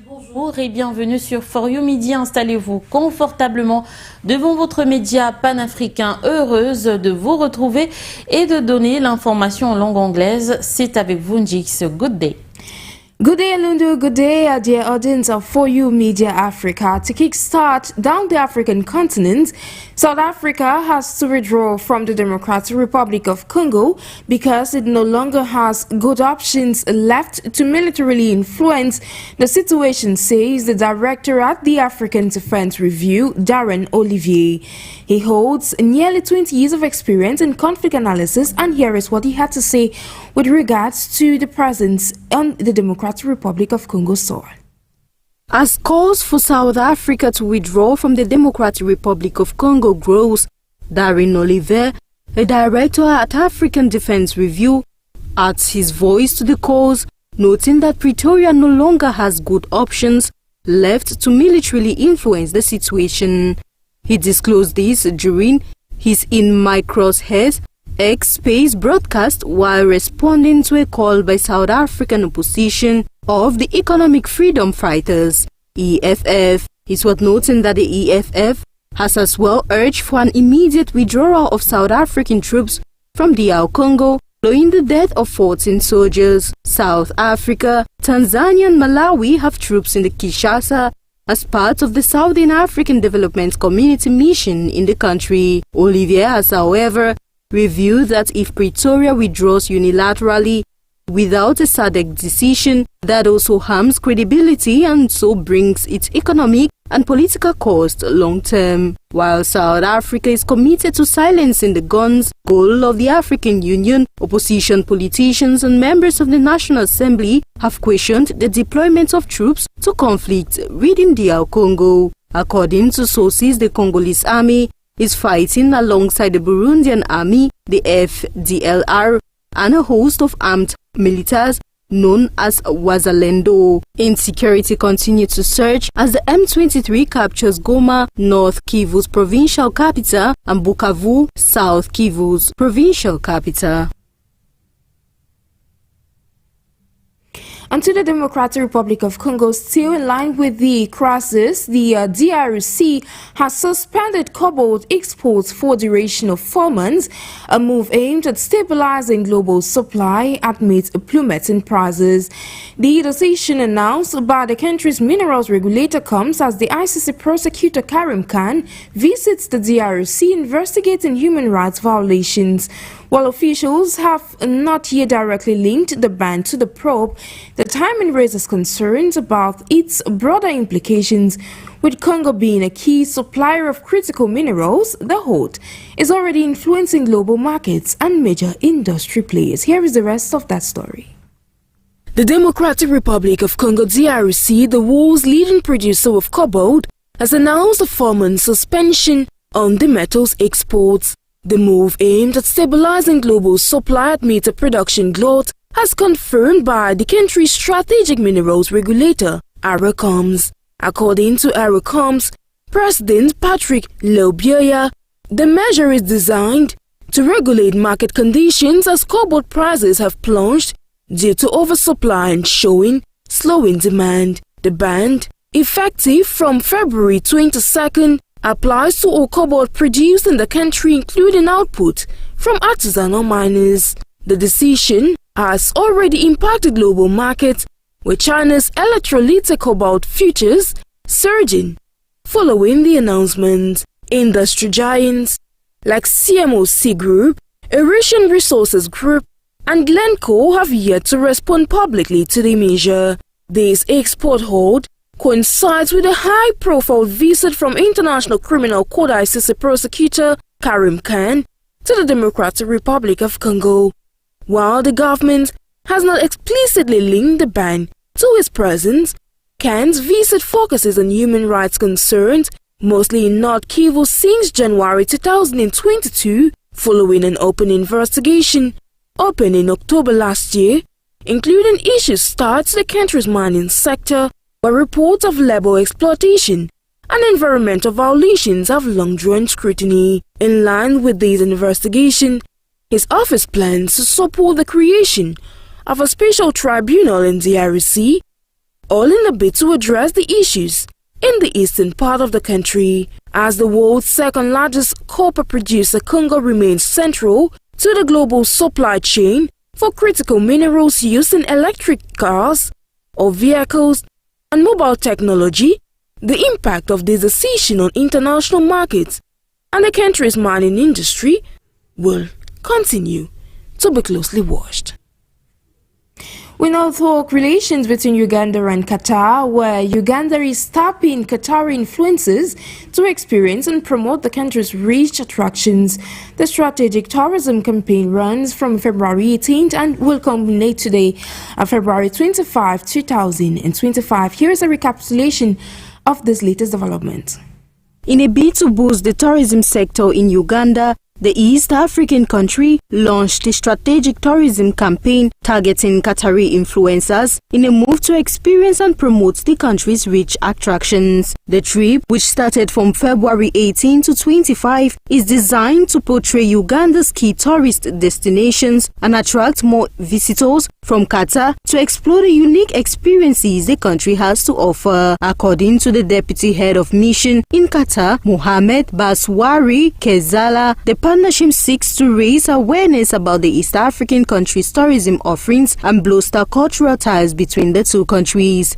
Bonjour et bienvenue sur You Midi. Installez-vous confortablement devant votre média panafricain. Heureuse de vous retrouver et de donner l'information en langue anglaise. C'est avec vous, Njix. Good day. Good day, Lundu. Good day, dear audience of You Media Africa. To kickstart down the African continent, South Africa has to withdraw from the Democratic Republic of Congo because it no longer has good options left to militarily influence the situation, says the director at the African Defense Review, Darren Olivier. He holds nearly 20 years of experience in conflict analysis, and here is what he had to say with regards to the presence on the Democratic Republic of Congo soil. As calls for South Africa to withdraw from the Democratic Republic of Congo grows, Darren Olivier, a director at African Defense Review, adds his voice to the cause, noting that Pretoria no longer has good options left to militarily influence the situation. He disclosed this during his In My Crosshairs X Space broadcast while responding to a call by South African opposition of the Economic Freedom Fighters, EFF. Is what noting that the EFF has as well urged for an immediate withdrawal of South African troops from DR Congo following the death of 14 soldiers. South Africa, Tanzania and Malawi have troops in the Kinshasa as part of the Southern African Development Community mission in the country. Olivier has, however, revealed that if Pretoria withdraws unilaterally without a SADC decision, that also harms credibility and so brings its economic and political cost long term. While South Africa is committed to silencing the guns, goal of the African Union, opposition politicians and members of the National Assembly have questioned the deployment of troops to conflict within DR Congo. According to sources, the Congolese army is fighting alongside the Burundian army, the FDLR, and a host of armed militaries known as Wazalendo. Insecurity continued to surge as the M23 captures Goma, North Kivu's provincial capital, and Bukavu, South Kivu's provincial capital. And to the Democratic Republic of Congo, still in line with the crisis, the DRC has suspended cobalt exports for a duration of 4 months, a move aimed at stabilizing global supply amid plummeting prices. The decision announced by the country's minerals regulator comes as the ICC prosecutor Karim Khan visits the DRC investigating human rights violations. While officials have not yet directly linked the ban to the probe, the timing raises concerns about its broader implications. With Congo being a key supplier of critical minerals, the halt is already influencing global markets and major industry players. Here is the rest of that story. The Democratic Republic of Congo DRC, the world's leading producer of cobalt, has announced a 4-month suspension on the metal's exports. The move aimed at stabilizing global supply amid a production glut, as confirmed by the country's strategic minerals regulator, ARACOMS. According to ARACOMS President Patrick Lobioya, the measure is designed to regulate market conditions as cobalt prices have plunged due to oversupply and showing slowing demand. The ban, effective from February 22nd, applies to all cobalt produced in the country, including output from artisanal miners. The decision has already impacted global markets, with China's electrolytic cobalt futures surging following the announcement. Industry giants like CMOC Group, Eurasian Resources Group, and Glencore have yet to respond publicly to the measure. This export hold coincides with a high-profile visit from International Criminal Court ICC prosecutor Karim Khan to the Democratic Republic of Congo. While the government has not explicitly linked the ban to his presence, Khan's visit focuses on human rights concerns, mostly in North Kivu since January 2022, following an open investigation opened in October last year, including issues tied to the country's mining sector, where reports of labor exploitation and environmental violations have long drawn scrutiny. In line with these investigations, his office plans to support the creation of a special tribunal in the DRC, all in a bid to address the issues in the eastern part of the country. As the world's second largest copper producer, Congo remains central to the global supply chain for critical minerals used in electric cars or vehicles and mobile technology. The impact of this decision on international markets and the country's mining industry will continue to be closely watched. We now talk relations between Uganda and Qatar, where Uganda is tapping Qatari influences to experience and promote the country's rich attractions. The strategic tourism campaign runs from February 18th and will culminate today, February 25, 2025. Here's a recapitulation of this latest development. In a bid to boost the tourism sector in Uganda, the East African country launched a strategic tourism campaign targeting Qatari influencers in a move to experience and promote the country's rich attractions. The trip, which started from February 18 to 25, is designed to portray Uganda's key tourist destinations and attract more visitors from Qatar to explore the unique experiences the country has to offer. According to the deputy head of mission in Qatar, Mohamed Baswari Kezala, the partnership seeks to raise awareness about the East African country's tourism offerings and bolster cultural ties between the two countries.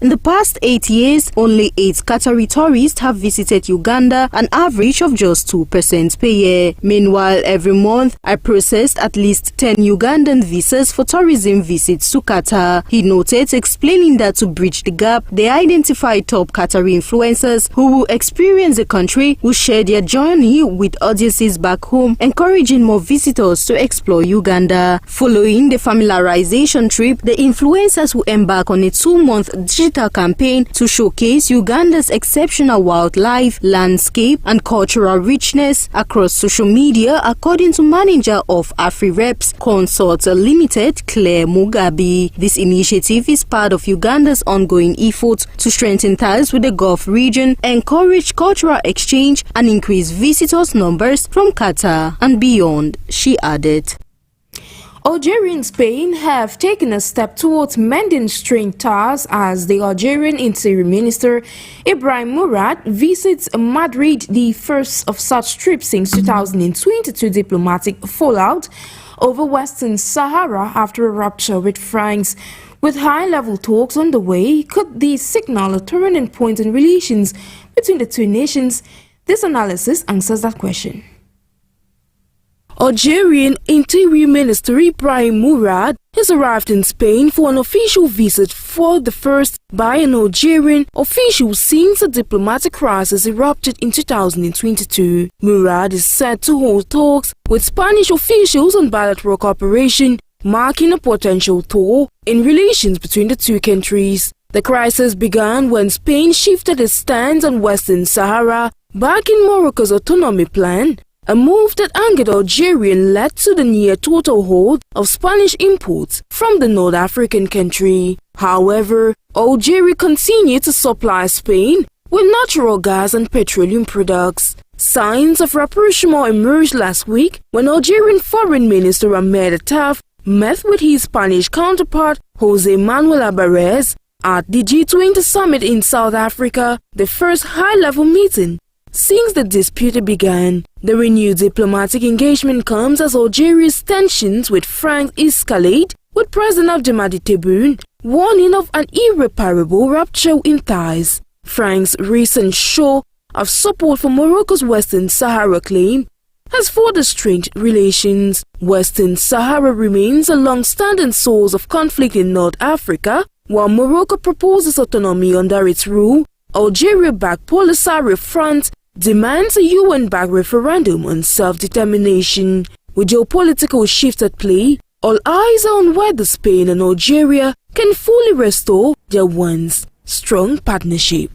In the past 8 years, only 8 Qatari tourists have visited Uganda, an average of just 2% per year. Meanwhile, every month, I processed at least 10 Ugandan visas for tourism visits to Qatar. He noted, explaining that to bridge the gap, they identified top Qatari influencers who will experience the country, who share their journey with audiences back home, encouraging more visitors to explore Uganda. Following the familiarization trip, the influencers will embark on a 2-month digital campaign to showcase Uganda's exceptional wildlife, landscape, and cultural richness across social media, according to manager of AfriReps Consorts Limited, Claire Mugabe. This initiative is part of Uganda's ongoing efforts to strengthen ties with the Gulf region, encourage cultural exchange, and increase visitors' numbers from Qatar and beyond, she added. Algeria and Spain have taken a step towards mending strained ties as the Algerian Interior Minister Ibrahim Murad visits Madrid, the first of such trips since 2022 diplomatic fallout over Western Sahara after a rupture with France. With high-level talks underway, could these signal a turning point in relations between the two nations? This analysis answers that question. Algerian Interior Minister Ibrahim Murad has arrived in Spain for an official visit, for the first by an Algerian official since a diplomatic crisis erupted in 2022. Murad is set to hold talks with Spanish officials on bilateral cooperation, marking a potential thaw in relations between the two countries. The crisis began when Spain shifted its stance on Western Sahara, backing Morocco's autonomy plan. A move that angered Algeria led to the near total halt of Spanish imports from the North African country. However, Algeria continued to supply Spain with natural gas and petroleum products. Signs of rapprochement emerged last week when Algerian Foreign Minister Ahmed Attaf met with his Spanish counterpart José Manuel Alvarez at the G20 summit in South Africa, the first high-level meeting since the dispute began. The renewed diplomatic engagement comes as Algeria's tensions with France escalate, with President Abdelmadjid Tebboune warning of an irreparable rupture in ties. France's recent show of support for Morocco's Western Sahara claim has further strained relations. Western Sahara remains a long-standing source of conflict in North Africa, while Morocco proposes autonomy under its rule. Algeria-backed Polisario Front demands a UN-backed referendum on self-determination. With geopolitical shifts at play, all eyes are on whether Spain and Algeria can fully restore their once strong partnership.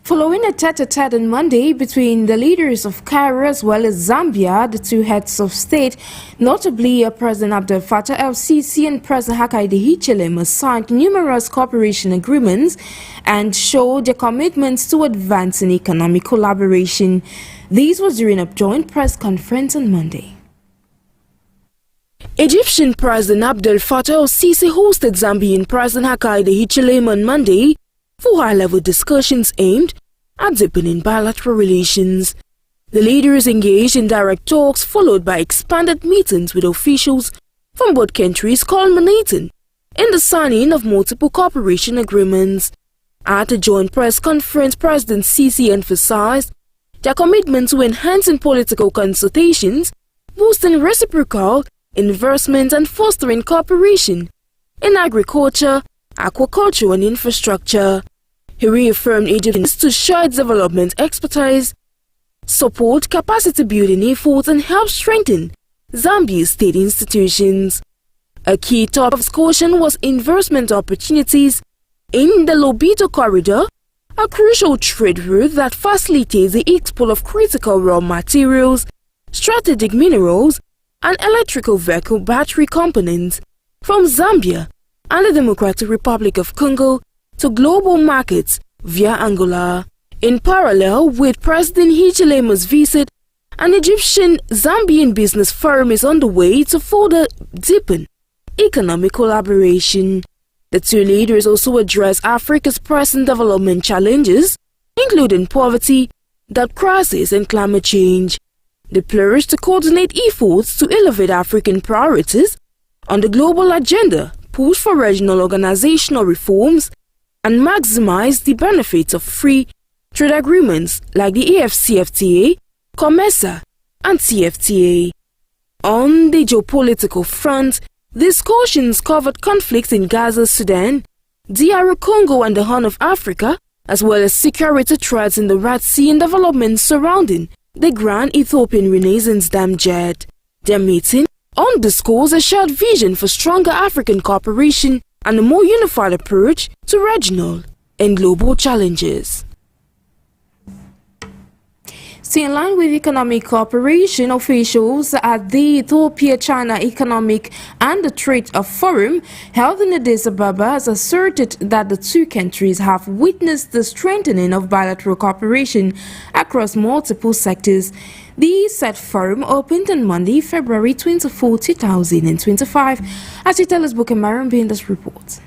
Following a tete-a-tete on Monday between the leaders of Cairo as well as Zambia, the two heads of state, notably President Abdel Fattah el-Sisi and President Hakainde Hichilema, signed numerous cooperation agreements and showed their commitments to advancing economic collaboration. This was during a joint press conference on Monday. Egyptian President Abdel Fattah el-Sisi hosted Zambian President Hakainde Hichilema on Monday for high-level discussions aimed at deepening bilateral relations. The leaders engaged in direct talks followed by expanded meetings with officials from both countries, culminating in the signing of multiple cooperation agreements. At a joint press conference, President Sisi emphasized their commitment to enhancing political consultations, boosting reciprocal investment and fostering cooperation in agriculture, aquaculture and infrastructure. He reaffirmed Egypt's to share its development expertise, support capacity building efforts and help strengthen Zambia's state institutions. A key topic of discussion was investment opportunities in the Lobito Corridor, a crucial trade route that facilitates the export of critical raw materials, strategic minerals and electrical vehicle battery components from Zambia and the Democratic Republic of Congo to global markets via Angola. In parallel with President Hichilema's visit, an Egyptian-Zambian business forum is underway to further deepen economic collaboration. The two leaders also address Africa's pressing development challenges, including poverty, debt crisis and climate change. They pledged to coordinate efforts to elevate African priorities on the global agenda, push for regional organizational reforms, and maximize the benefits of free trade agreements like the AfCFTA, COMESA, and CFTA. On the geopolitical front, discussions covered conflicts in Gaza, Sudan, DR Congo and the Horn of Africa, as well as security threats in the Red Sea and developments surrounding the Grand Ethiopian Renaissance Dam jet. Their meeting underscores a shared vision for stronger African cooperation and a more unified approach to regional and global challenges. Still in line with economic cooperation, officials at the Ethiopia-China Economic and Trade Forum held in Addis Ababa has asserted that the two countries have witnessed the strengthening of bilateral cooperation across multiple sectors. The said forum opened on Monday, February 24, 2025. As you tell us, Bukemaran in this report.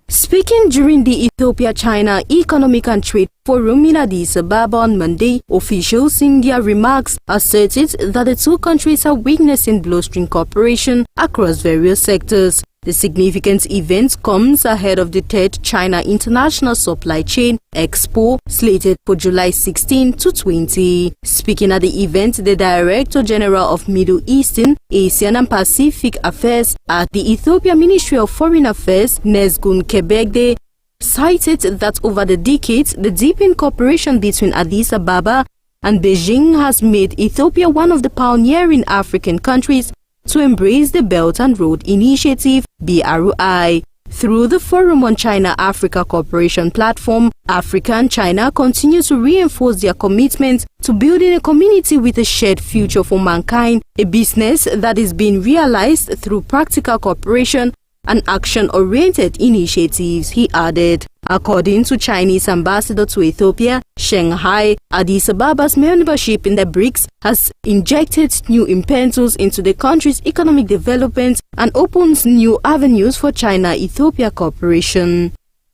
Speaking during the Ethiopia-China Economic and Trade Forum in Addis Ababa on Monday, officials in their remarks asserted that the two countries are witnessing blustering cooperation across various sectors. The significant event comes ahead of the third China International Supply Chain Expo slated for July 16 to 20. Speaking at the event, the Director General of Middle Eastern, Asian and Pacific Affairs at the Ethiopia Ministry of Foreign Affairs, Nezgun Kebegde, cited that over the decades, the deepened cooperation between Addis Ababa and Beijing has made Ethiopia one of the pioneering African countries to embrace the Belt and Road Initiative (BRI). Through the Forum on China-Africa Cooperation Platform, Africa and China continue to reinforce their commitment to building a community with a shared future for mankind, a business that is being realized through practical cooperation and action-oriented initiatives, he added. According to Chinese ambassador to Ethiopia, Shanghai, Addis Ababa's membership in the BRICS has injected new impetus into the country's economic development and opens new avenues for China-Ethiopia cooperation.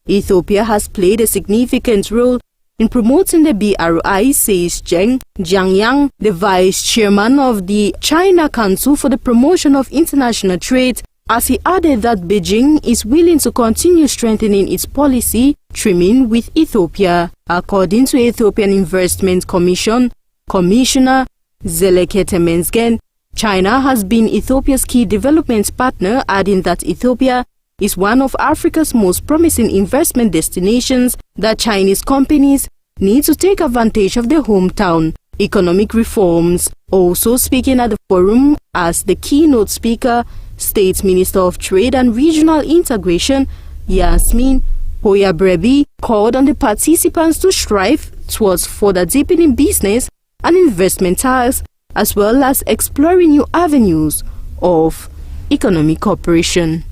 Ethiopia has played a significant role in promoting the BRI, says Zheng Jiangyang, the vice chairman of the China Council for the Promotion of International Trade, as he added that Beijing is willing to continue strengthening its policy trimming with Ethiopia. According to Ethiopian Investment Commission Commissioner Zeleke Temesgen, China has been Ethiopia's key development partner, adding that Ethiopia is one of Africa's most promising investment destinations, that Chinese companies need to take advantage of their hometown economic reforms. Also speaking at the forum as the keynote speaker, State Minister of Trade and Regional Integration Yasmin Hoya Brebi called on the participants to strive towards further deepening business and investment ties, as well as exploring new avenues of economic cooperation.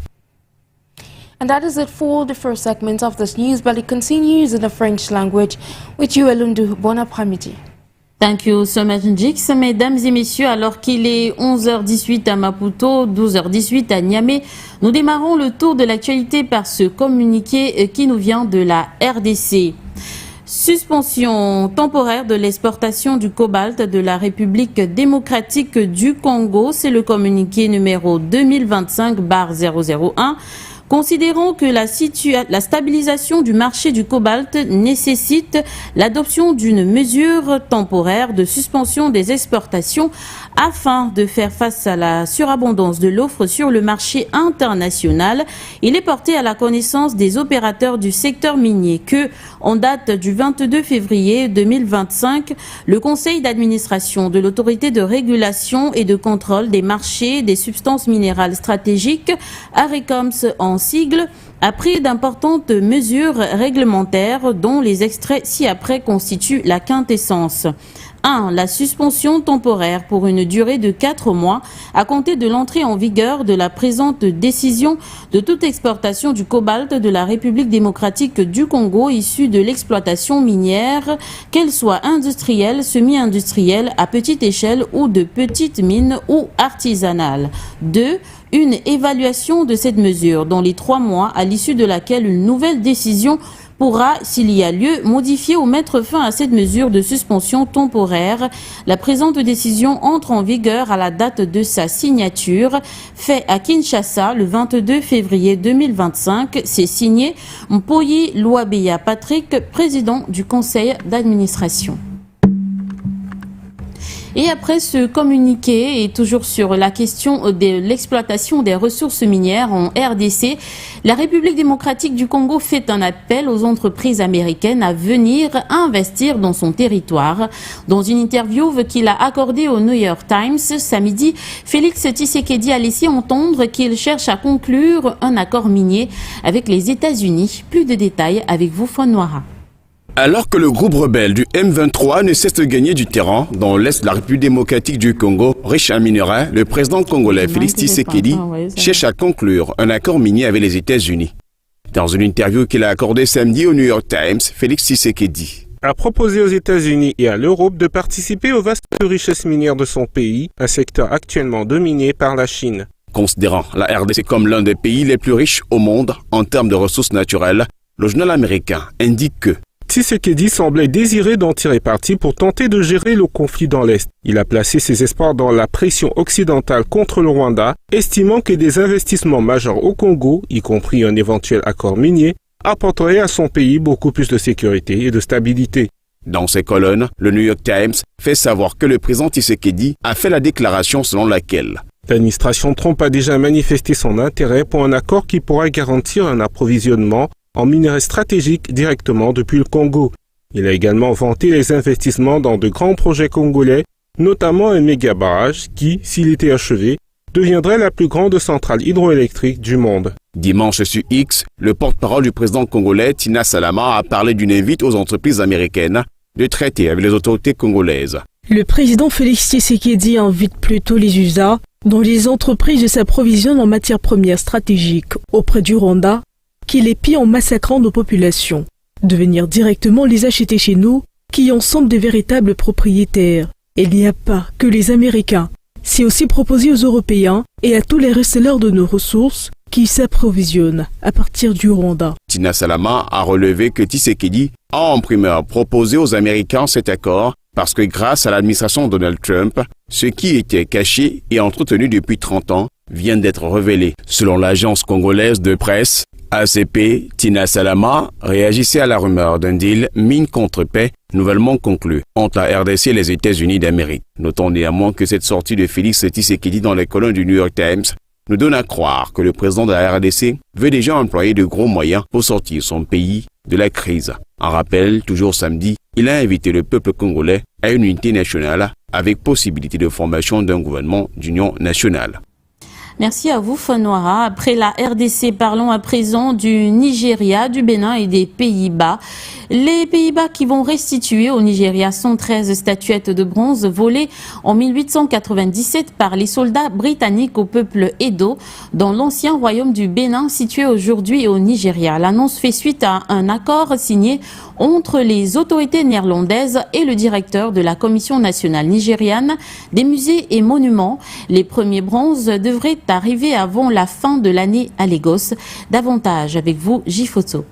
And that is it for the first segment of this news, but it continues in the French language with you, Elundu. Bon après-midi. Thank you so much, Njix. Mesdames et messieurs, alors qu'il est 11h18 à Maputo, 12h18 à Niamey, nous démarrons le tour de l'actualité par ce communiqué qui nous vient de la RDC. Suspension temporaire de l'exportation du cobalt de la République démocratique du Congo, c'est le communiqué numéro 2025/001. Considérant que la stabilisation du marché du cobalt nécessite l'adoption d'une mesure temporaire de suspension des exportations afin de faire face à la surabondance de l'offre sur le marché international, il est porté à la connaissance des opérateurs du secteur minier que, en date du 22 février 2025, le Conseil d'administration de l'Autorité de régulation et de contrôle des marchés des substances minérales stratégiques, ARECOMS en sigle, a pris d'importantes mesures réglementaires dont les extraits ci-après constituent la quintessence. 1. La suspension temporaire pour une durée de 4 mois à compter de l'entrée en vigueur de la présente décision de toute exportation du cobalt de la République démocratique du Congo issue de l'exploitation minière, qu'elle soit industrielle, semi-industrielle, à petite échelle ou de petites mines ou artisanales. 2. Une évaluation de cette mesure dans les 3 mois à l'issue de laquelle une nouvelle décision pourra, s'il y a lieu, modifier ou mettre fin à cette mesure de suspension temporaire. La présente décision entre en vigueur à la date de sa signature, fait à Kinshasa le 22 février 2025. C'est signé Mpoyi Louabeya Patrick, président du conseil d'administration. Et après ce communiqué, et toujours sur la question de l'exploitation des ressources minières en RDC, la République démocratique du Congo fait un appel aux entreprises américaines à venir investir dans son territoire. Dans une interview qu'il a accordée au New York Times samedi, Félix Tshisekedi a laissé entendre qu'il cherche à conclure un accord minier avec les États-Unis. Plus de détails avec vous, Fonnoira. Alors que le groupe rebelle du M23 ne cesse de gagner du terrain dans l'est de la République démocratique du Congo, riche en minerais, le président congolais Félix Tshisekedi cherche à conclure un accord minier avec les États-Unis. Dans une interview qu'il a accordée samedi au New York Times, Félix Tshisekedi a proposé aux États-Unis et à l'Europe de participer aux vastes richesses minières de son pays, un secteur actuellement dominé par la Chine. Considérant la RDC comme l'un des pays les plus riches au monde en termes de ressources naturelles, le journal américain indique que Tshisekedi semblait désirer d'en tirer parti pour tenter de gérer le conflit dans l'Est. Il a placé ses espoirs dans la pression occidentale contre le Rwanda, estimant que des investissements majeurs au Congo, y compris un éventuel accord minier, apporteraient à son pays beaucoup plus de sécurité et de stabilité. Dans ses colonnes, le New York Times fait savoir que le président Tshisekedi a fait la déclaration selon laquelle l'administration Trump a déjà manifesté son intérêt pour un accord qui pourrait garantir un approvisionnement en minerais stratégiques directement depuis le Congo. Il a également vanté les investissements dans de grands projets congolais, notamment un méga-barrage qui, s'il était achevé, deviendrait la plus grande centrale hydroélectrique du monde. Dimanche sur X, le porte-parole du président congolais Tina Salama a parlé d'une invite aux entreprises américaines de traiter avec les autorités congolaises. Le président Félix Tshisekedi invite plutôt les USA, dont les entreprises s'approvisionnent en matières premières stratégiques auprès du Rwanda, qui les pille en massacrant nos populations, de venir directement les acheter chez nous, qui en sont de véritables propriétaires. Il n'y a pas que les Américains, c'est aussi proposé aux Européens et à tous les receleurs de nos ressources qui s'approvisionnent à partir du Rwanda. Tina Salama a relevé que Tshisekedi a en primeur proposé aux Américains cet accord parce que grâce à l'administration Donald Trump, ce qui était caché et entretenu depuis 30 ans vient d'être révélé. Selon l'agence congolaise de presse ACP, Tina Salama réagissait à la rumeur d'un deal mine contre paix nouvellement conclu entre la RDC et les États-Unis d'Amérique. Notons néanmoins que cette sortie de Félix Tshisekedi dans les colonnes du New York Times nous donne à croire que le président de la RDC veut déjà employer de gros moyens pour sortir son pays de la crise. En rappel, toujours samedi, il a invité le peuple congolais à une unité nationale avec possibilité de formation d'un gouvernement d'union nationale. Merci à vous, Fonwara. Après la RDC, parlons à présent du Nigeria, du Bénin et des Pays-Bas. Les Pays-Bas qui vont restituer au Nigeria 113 statuettes de bronze volées en 1897 par les soldats britanniques au peuple Edo dans l'ancien royaume du Bénin situé aujourd'hui au Nigeria. L'annonce fait suite à un accord signé entre les autorités néerlandaises et le directeur de la Commission nationale nigériane des musées et monuments. Les premiers bronzes devraient arriver avant la fin de l'année à Lagos. Davantage avec vous, Jifoto.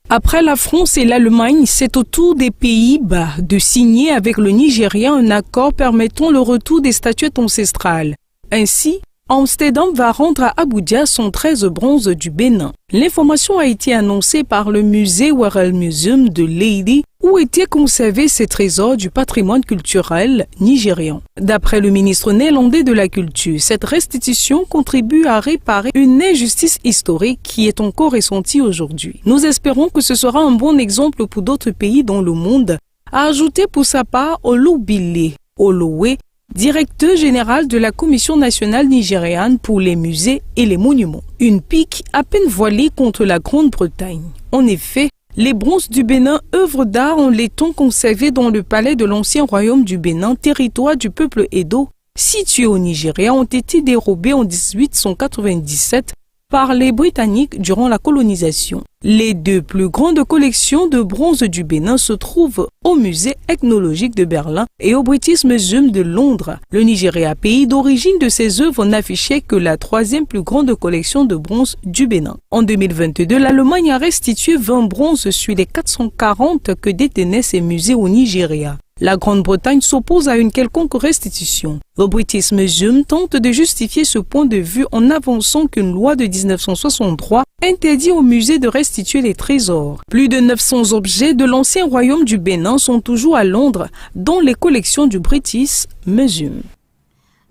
Après la France et l'Allemagne, c'est au tour des Pays-Bas de signer avec le Nigeria un accord permettant le retour des statuettes ancestrales. Ainsi, Amsterdam va rendre à Abuja son 13 bronze du Bénin. L'information a été annoncée par le musée World Museum de Leyde, où étaient conservés ces trésors du patrimoine culturel nigérian. D'après le ministre néerlandais de la Culture, cette restitution contribue à réparer une injustice historique qui est encore ressentie aujourd'hui. Nous espérons que ce sera un bon exemple pour d'autres pays dans le monde, a ajouté pour sa part Olubile Olowe, directeur général de la Commission nationale nigériane pour les musées et les monuments. Une pique à peine voilée contre la Grande-Bretagne. En effet, les bronzes du Bénin, œuvres d'art en laiton conservées dans le palais de l'ancien royaume du Bénin, territoire du peuple Edo, situé au Nigeria, ont été dérobés en 1897 par les Britanniques durant la colonisation. Les deux plus grandes collections de bronze du Bénin se trouvent au musée ethnologique de Berlin et au British Museum de Londres. Le Nigeria, pays d'origine de ces œuvres, n'affichait que la troisième plus grande collection de bronze du Bénin. En 2022, l'Allemagne a restitué 20 bronzes sur les 440 que détenaient ces musées au Nigeria. La Grande-Bretagne s'oppose à une quelconque restitution. Le British Museum tente de justifier ce point de vue en avançant qu'une loi de 1963 interdit au musée de restituer les trésors. Plus de 900 objets de l'ancien royaume du Bénin sont toujours à Londres, dans les collections du British Museum.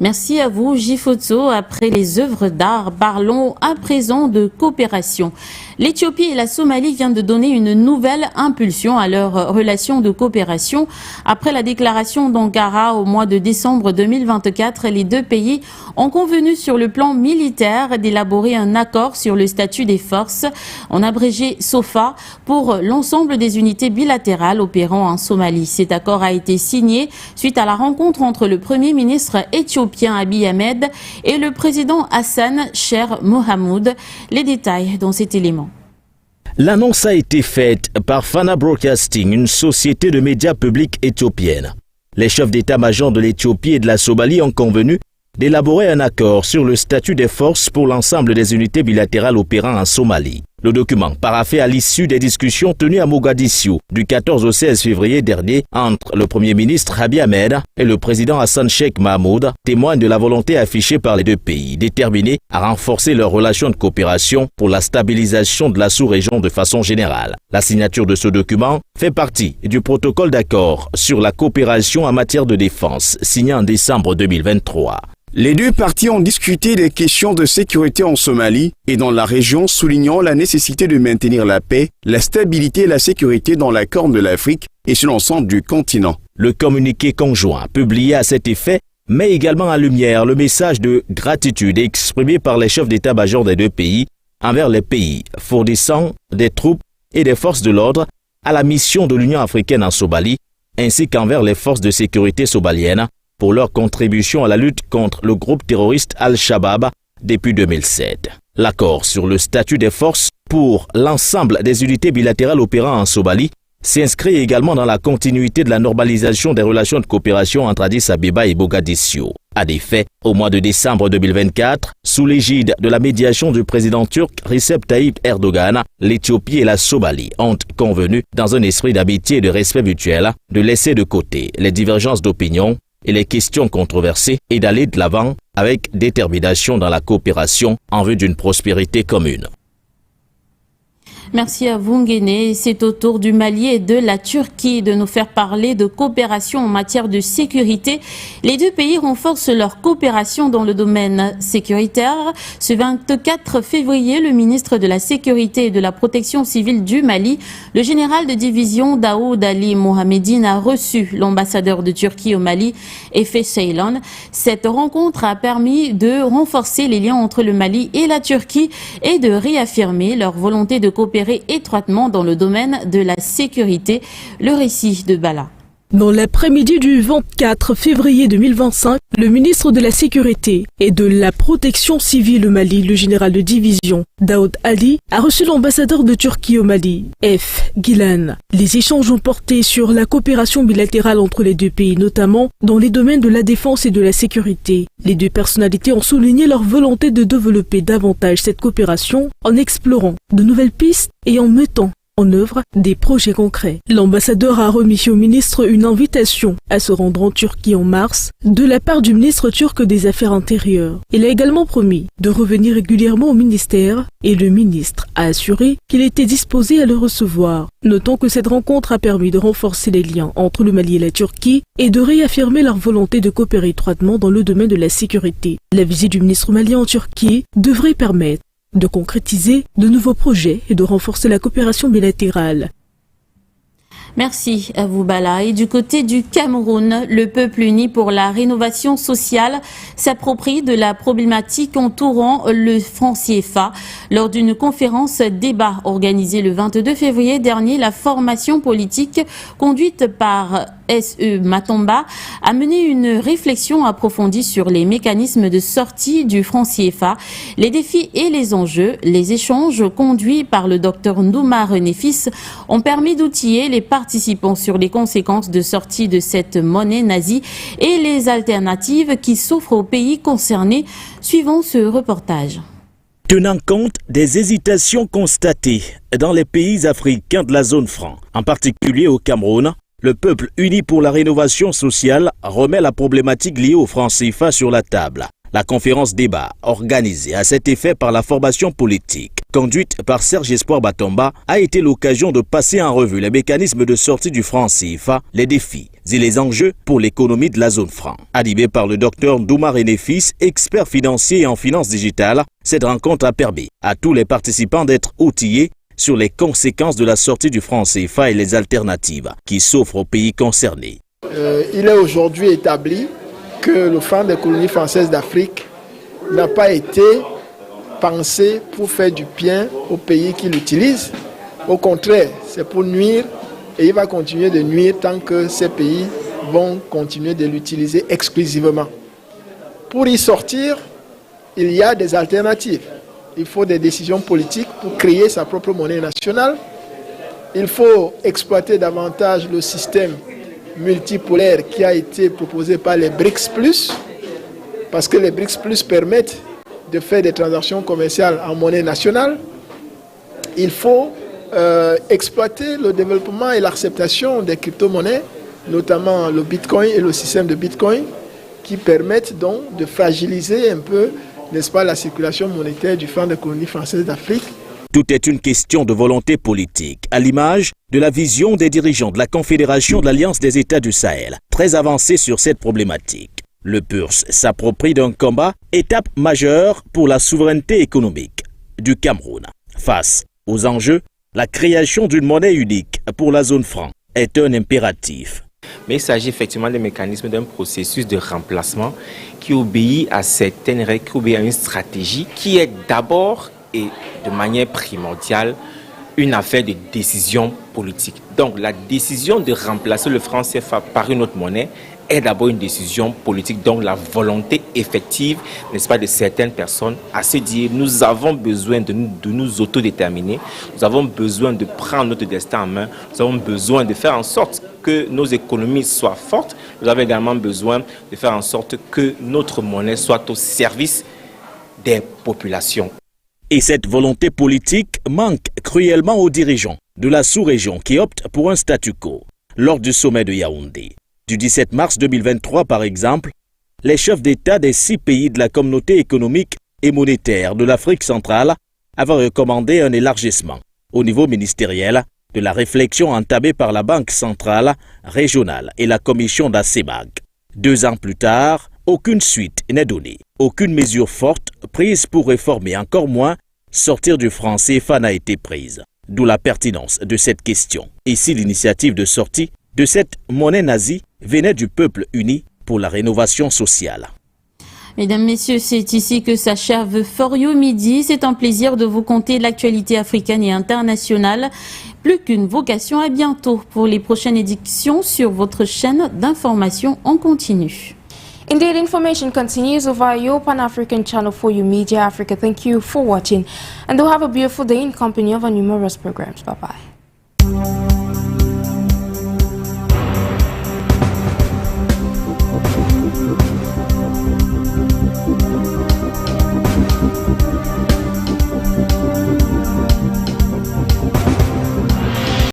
Merci à vous, Jifoto. Après les œuvres d'art, parlons à présent de coopération. L'Éthiopie et la Somalie viennent de donner une nouvelle impulsion à leur relation de coopération. Après la déclaration d'Ankara au mois de décembre 2024, les deux pays ont convenu sur le plan militaire d'élaborer un accord sur le statut des forces, en abrégé SOFA, pour l'ensemble des unités bilatérales opérant en Somalie. Cet accord a été signé suite à la rencontre entre le Premier ministre éthiopien Abiy Ahmed et le président Hassan Sheikh Mohamud. Les détails dans cet élément. L'annonce a été faite par Fana Broadcasting, une société de médias publics éthiopienne. Les chefs d'état-major de l'Éthiopie et de la Somalie ont convenu d'élaborer un accord sur le statut des forces pour l'ensemble des unités bilatérales opérant en Somalie. Le document, paraphé à l'issue des discussions tenues à Mogadiscio du 14 au 16 février dernier entre le Premier ministre Abiy Ahmed et le président Hassan Sheikh Mohamud, témoigne de la volonté affichée par les deux pays, déterminés à renforcer leurs relations de coopération pour la stabilisation de la sous-région de façon générale. La signature de ce document fait partie du protocole d'accord sur la coopération en matière de défense, signé en décembre 2023. Les deux parties ont discuté des questions de sécurité en Somalie et dans la région, soulignant la nécessité de maintenir la paix, la stabilité et la sécurité dans la Corne de l'Afrique et sur l'ensemble du continent. Le communiqué conjoint publié à cet effet met également en lumière le message de gratitude exprimé par les chefs d'état-major des deux pays envers les pays fournissant des troupes et des forces de l'ordre à la mission de l'Union africaine en Somalie, ainsi qu'envers les forces de sécurité somaliennes pour leur contribution à la lutte contre le groupe terroriste Al-Shabaab depuis 2007. L'accord sur le statut des forces pour l'ensemble des unités bilatérales opérant en Somalie s'inscrit également dans la continuité de la normalisation des relations de coopération entre Addis Abeba et Mogadiscio. À des faits, au mois de décembre 2024, sous l'égide de la médiation du président turc Recep Tayyip Erdogan, l'Éthiopie et la Somalie ont convenu, dans un esprit d'amitié et de respect mutuel, de laisser de côté les divergences d'opinion et les questions controversées et d'aller de l'avant avec détermination dans la coopération en vue d'une prospérité commune. Merci à vous, Nguéné. C'est au tour du Mali et de la Turquie de nous faire parler de coopération en matière de sécurité. Les deux pays renforcent leur coopération dans le domaine sécuritaire. Ce 24 février, le ministre de la Sécurité et de la Protection civile du Mali, le général de division Daoud Ali Mohamedine, a reçu l'ambassadeur de Turquie au Mali, Efe Ceylan. Cette rencontre a permis de renforcer les liens entre le Mali et la Turquie et de réaffirmer leur volonté de coopérer étroitement dans le domaine de la sécurité. Le récit de Bala. Dans l'après-midi du 24 février 2025, le ministre de la Sécurité et de la Protection civile au Mali, le général de division Daoud Ali, a reçu l'ambassadeur de Turquie au Mali, F. Gilan. Les échanges ont porté sur la coopération bilatérale entre les deux pays, notamment dans les domaines de la défense et de la sécurité. Les deux personnalités ont souligné leur volonté de développer davantage cette coopération en explorant de nouvelles pistes et en mettant en œuvre des projets concrets. L'ambassadeur a remis au ministre une invitation à se rendre en Turquie en mars de la part du ministre turc des Affaires intérieures. Il a également promis de revenir régulièrement au ministère et le ministre a assuré qu'il était disposé à le recevoir. Notons que cette rencontre a permis de renforcer les liens entre le Mali et la Turquie et de réaffirmer leur volonté de coopérer étroitement dans le domaine de la sécurité. La visite du ministre malien en Turquie devrait permettre de concrétiser de nouveaux projets et de renforcer la coopération bilatérale. Merci à vous, Bala. Et du côté du Cameroun, le peuple uni pour la rénovation sociale s'approprie de la problématique entourant le franc CFA. Lors d'une conférence débat organisée le 22 février dernier, la formation politique conduite par S.E. Matomba a mené une réflexion approfondie sur les mécanismes de sortie du franc CFA, les défis et les enjeux. Les échanges conduits par le docteur Ndouma René-Fils ont permis d'outiller les participants sur les conséquences de sortie de cette monnaie nazie et les alternatives qui s'offrent aux pays concernés. Suivons ce reportage. Tenant compte des hésitations constatées dans les pays africains de la zone franc, en particulier au Cameroun, le peuple uni pour la rénovation sociale remet la problématique liée au franc CFA sur la table. La conférence débat, organisée à cet effet par la formation politique, conduite par Serge Espoir Batomba, a été l'occasion de passer en revue les mécanismes de sortie du franc CFA, les défis et les enjeux pour l'économie de la zone franc. Animé par le docteur Ndouma René-Fils, expert financier en finance digitale, cette rencontre a permis à tous les participants d'être outillés sur les conséquences de la sortie du franc CFA et les alternatives qui s'offrent aux pays concernés. Il est aujourd'hui établi que le franc des colonies françaises d'Afrique n'a pas été pensé pour faire du bien aux pays qui l'utilisent. Au contraire, c'est pour nuire et il va continuer de nuire tant que ces pays vont continuer de l'utiliser exclusivement. Pour y sortir, il y a des alternatives. Il faut des décisions politiques pour créer sa propre monnaie nationale. Il faut exploiter davantage le système multipolaire qui a été proposé par les BRICS+, parce que les BRICS+ permettent de faire des transactions commerciales en monnaie nationale. Il faut exploiter le développement et l'acceptation des crypto-monnaies, notamment le Bitcoin et le système de Bitcoin, qui permettent donc de fragiliser un peu, n'est-ce pas, la circulation monétaire du franc des colonies françaises d'Afrique. Tout est une question de volonté politique, à l'image de la vision des dirigeants de la Confédération de l'Alliance des États du Sahel, très avancée sur cette problématique. Le PURS s'approprie d'un combat, étape majeure pour la souveraineté économique du Cameroun. Face aux enjeux, la création d'une monnaie unique pour la zone franc est un impératif. Mais il s'agit effectivement d'un mécanisme, d'un processus de remplacement qui obéit à certaines règles, qui obéit à une stratégie qui est d'abord et de manière primordiale une affaire de décision politique. Donc la décision de remplacer le franc CFA par une autre monnaie est d'abord une décision politique, donc la volonté effective, n'est-ce pas, de certaines personnes à se dire nous avons besoin de nous autodéterminer, nous avons besoin de prendre notre destin en main, nous avons besoin de faire en sorte que nos économies soient fortes, nous avons également besoin de faire en sorte que notre monnaie soit au service des populations. Et cette volonté politique manque cruellement aux dirigeants de la sous-région qui optent pour un statu quo. Lors du sommet de Yaoundé, du 17 mars 2023 par exemple, les chefs d'État des 6 pays de la communauté économique et monétaire de l'Afrique centrale avaient recommandé un élargissement au niveau ministériel de la réflexion entamée par la Banque centrale régionale et la commission d'ACEMAG. 2 ans plus tard, aucune suite n'est donnée. Aucune mesure forte prise pour réformer, encore moins sortir du franc CFA n'a été prise. D'où la pertinence de cette question. Et si l'initiative de sortie de cette monnaie nazie venait du peuple uni pour la rénovation sociale. Mesdames, Messieurs, c'est ici que s'achève For You Midi. C'est un plaisir de vous conter l'actualité africaine et internationale. Plus qu'une vocation, à bientôt pour les prochaines éditions sur votre chaîne d'information en continu. Indeed, information continues over your Pan-African channel For You Media Africa. Thank you for watching and do have a beautiful day in company of our numerous programs. Bye-bye.